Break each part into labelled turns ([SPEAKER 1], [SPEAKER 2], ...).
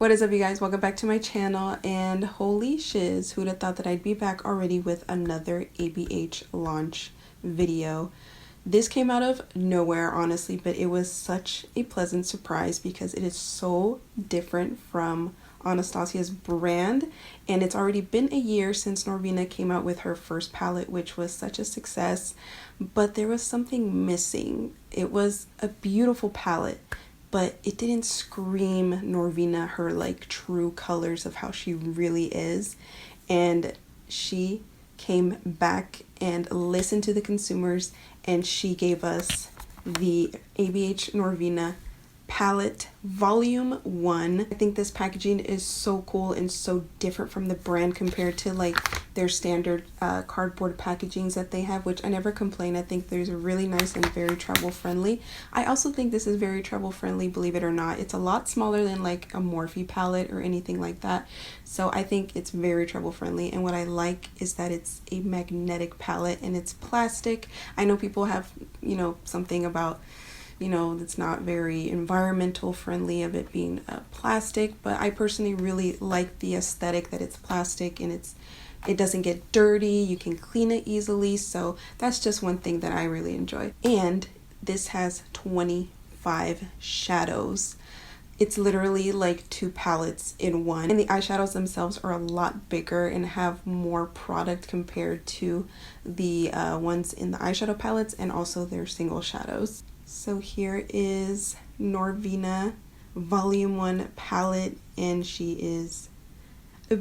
[SPEAKER 1] What is up, you guys? Welcome back to my channel, and holy shiz, who'd have thought that I'd be back already with another ABH launch video. This came out of nowhere, honestly, but it was such a pleasant surprise because it is so different from Anastasia's brand, and it's already been a year since Norvina came out with her first palette, which was such a success, but there was something missing. It was a beautiful palette, but it didn't scream Norvina her like true colors of how she really is. And she came back and listened to the consumers, and she gave us the ABH Norvina palette volume 1. I think this packaging is so cool and so different from the brand compared to like their standard cardboard packagings that they have, which I never complain. I think there's really nice and very travel friendly. I also think this is very travel friendly, believe it or not. It's a lot smaller than like a Morphe palette or anything like that, so I think it's very travel friendly. And what I like is that it's a magnetic palette and it's plastic. I know people have, you know, something about, you know, it's not very environmental friendly of it being plastic, but I personally really like the aesthetic that it's plastic and it doesn't get dirty, you can clean it easily, so that's just one thing that I really enjoy. And this has 25 shadows. It's literally like 2 palettes in one, and the eyeshadows themselves are a lot bigger and have more product compared to the ones in the eyeshadow palettes, and also their single shadows. So here is Norvina Volume 1 palette, and she is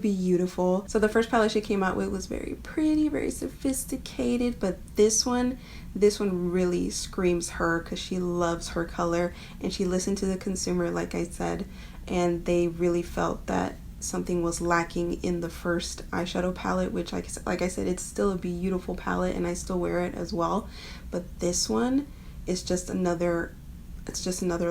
[SPEAKER 1] beautiful. So the first palette she came out with was very pretty, very sophisticated, but this one really screams her because she loves her color and she listened to the consumer, like I said, and they really felt that something was lacking in the first eyeshadow palette, which like I said, it's still a beautiful palette and I still wear it as well, but this one is just another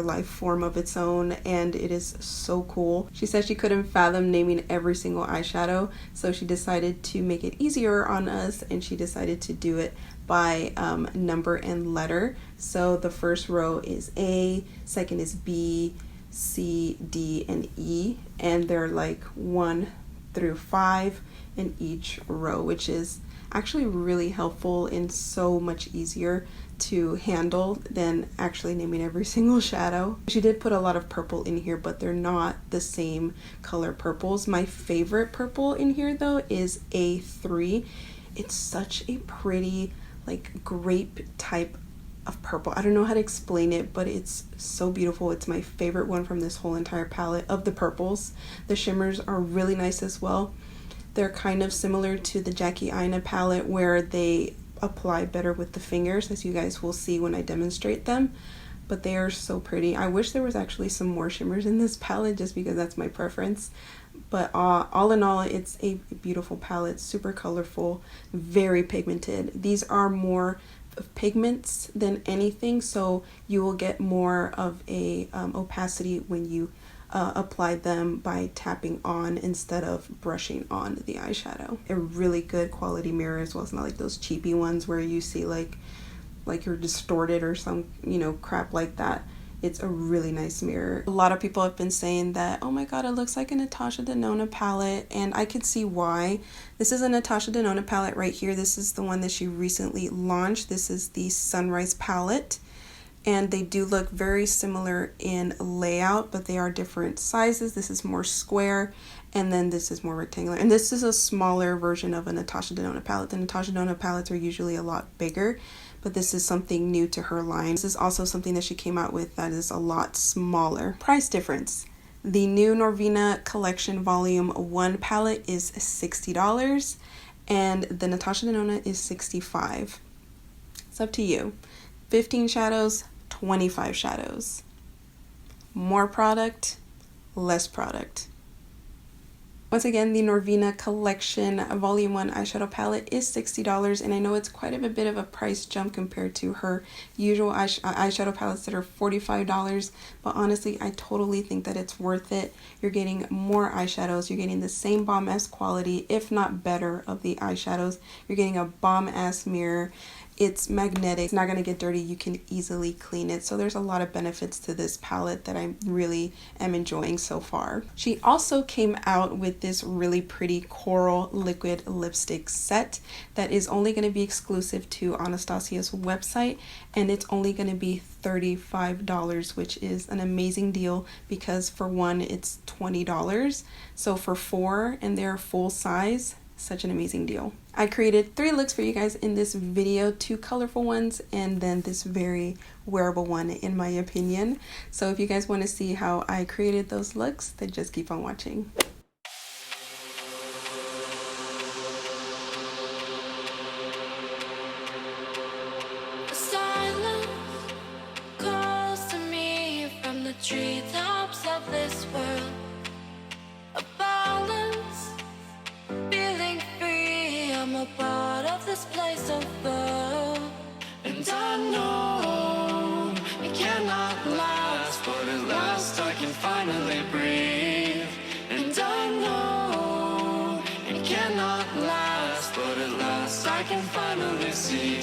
[SPEAKER 1] life form of its own, and it is so cool. She said she couldn't fathom naming every single eyeshadow, so she decided to make it easier on us, and she decided to do it by number and letter. So the first row is A, second is B, C, D, and E, and they're like 1 through 5 in each row, which is actually really helpful and so much easier to handle than actually naming every single shadow. She did put a lot of purple in here, but they're not the same color purples. My favorite purple in here though is A3. It's such a pretty like grape type of purple. I don't know how to explain it, but it's so beautiful. It's my favorite one from this whole entire palette of the purples. The shimmers are really nice as well. They're kind of similar to the Jackie Aina palette where they apply better with the fingers, as you guys will see when I demonstrate them, but they are so pretty. I wish there was actually some more shimmers in this palette just because that's my preference, but all in all, it's a beautiful palette, super colorful, very pigmented. These are more pigments than anything, so you will get more of a opacity when you apply them by tapping on instead of brushing on the eyeshadow. A really good quality mirror as well. It's not like those cheapy ones where you see like you're distorted or some, you know, crap like that. It's a really nice mirror. A lot of people have been saying that, oh my god, it looks like a Natasha Denona palette, and I could see why. This is a Natasha Denona palette right here. This is the one that she recently launched. This is the Sunrise palette, and they do look very similar in layout, but they are different sizes. This is more square, and then this is more rectangular, and this is a smaller version of a Natasha Denona palette. The Natasha Denona palettes are usually a lot bigger, but this is something new to her line. This is also something that she came out with that is a lot smaller. Price difference. The new Norvina Collection Volume 1 palette is $60, and the Natasha Denona is $65. It's up to you. 15 shadows, 25 shadows. More product, less product. Once again, the Norvina Collection Volume 1 eyeshadow palette is $60, and I know it's quite a bit of a price jump compared to her usual eyeshadow palettes that are $45, but honestly, I totally think that it's worth it. You're getting more eyeshadows, you're getting the same bomb-ass quality, if not better, of the eyeshadows. You're getting a bomb-ass mirror. it's magnetic, it's not going to get dirty, you can easily clean it. So there's a lot of benefits to this palette that I really am enjoying so far. She also came out with this really pretty coral liquid lipstick set that is only going to be exclusive to Anastasia's website, and it's only going to be $35, which is an amazing deal because for one it's $20, so for four and they're full size, such an amazing deal. I created 3 looks for you guys in this video, 2 colorful ones and then this very wearable one in my opinion. So if you guys want to see how I created those looks, then just keep on watching.
[SPEAKER 2] Treetops of this world, a balance, feeling free. I'm a part of this place of love, and I know it cannot last, but at last I can finally breathe. And I know it cannot last, but at last I can finally see.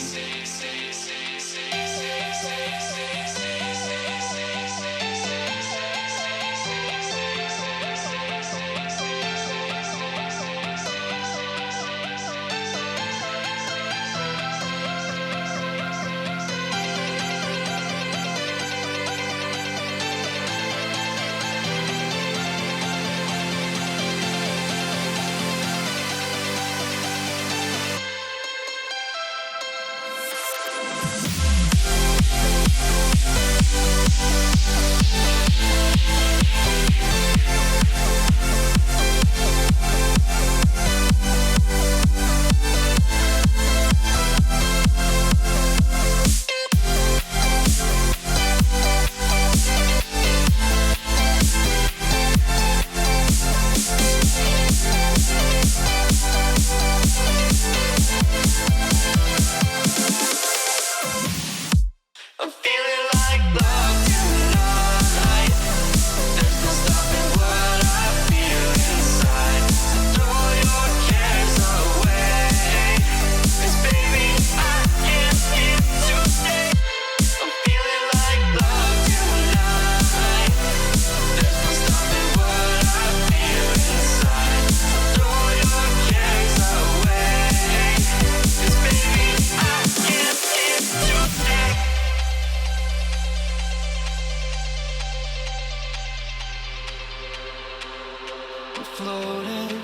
[SPEAKER 2] Floating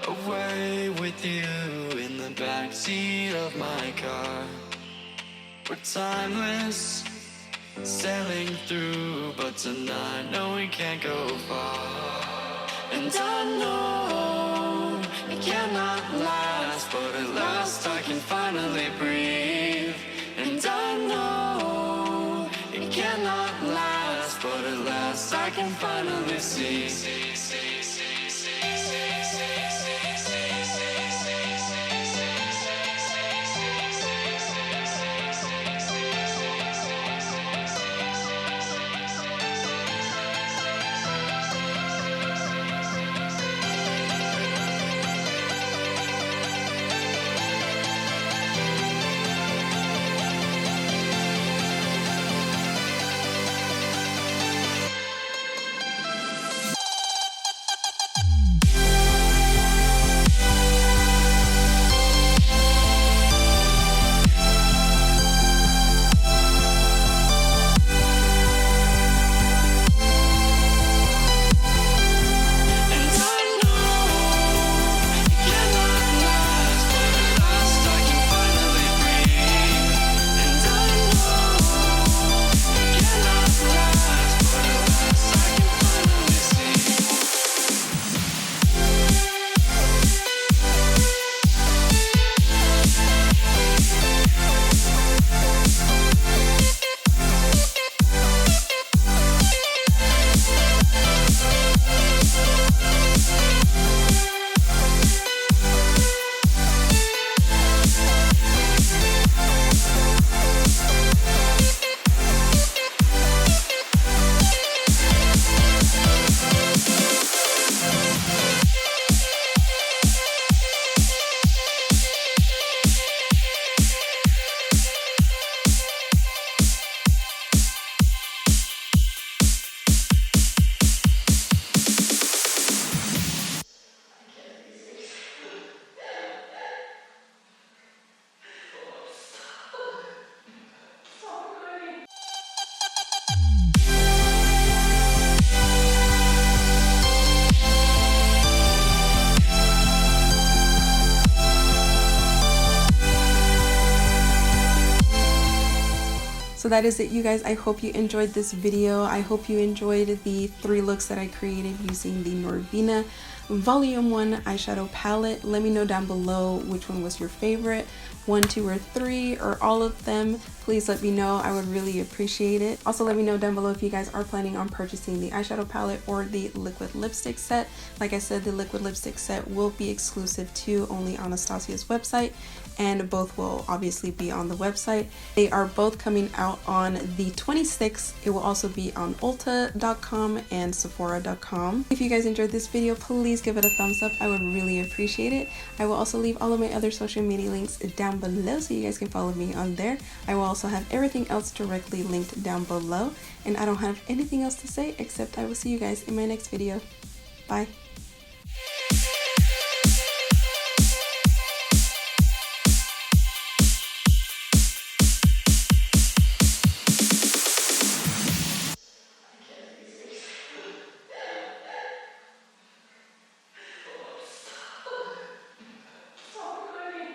[SPEAKER 2] away with you in the backseat of my car. We're timeless, sailing through, but tonight, no, we can't go far. And I know it cannot last, but at last I can finally breathe. And I know it cannot last, but at last I can finally see.
[SPEAKER 1] So that is it, you guys. I hope you enjoyed this video. I hope you enjoyed the 3 looks that I created using the Norvina Volume 1 eyeshadow palette. Let me know down below which one was your favorite, 1, 2, or 3, or all of them. Please let me know. I would really appreciate it. Also, let me know down below if you guys are planning on purchasing the eyeshadow palette or the liquid lipstick set. Like I said, the liquid lipstick set will be exclusive to only Anastasia's website, and both will obviously be on the website. They are both coming out on the 26th. It will also be on Ulta.com and Sephora.com. If you guys enjoyed this video, please give it a thumbs up. I would really appreciate it. I will also leave all of my other social media links down below so you guys can follow me on there. I will also have everything else directly linked down below, and I don't have anything else to say except I will see you guys in my next video. Bye.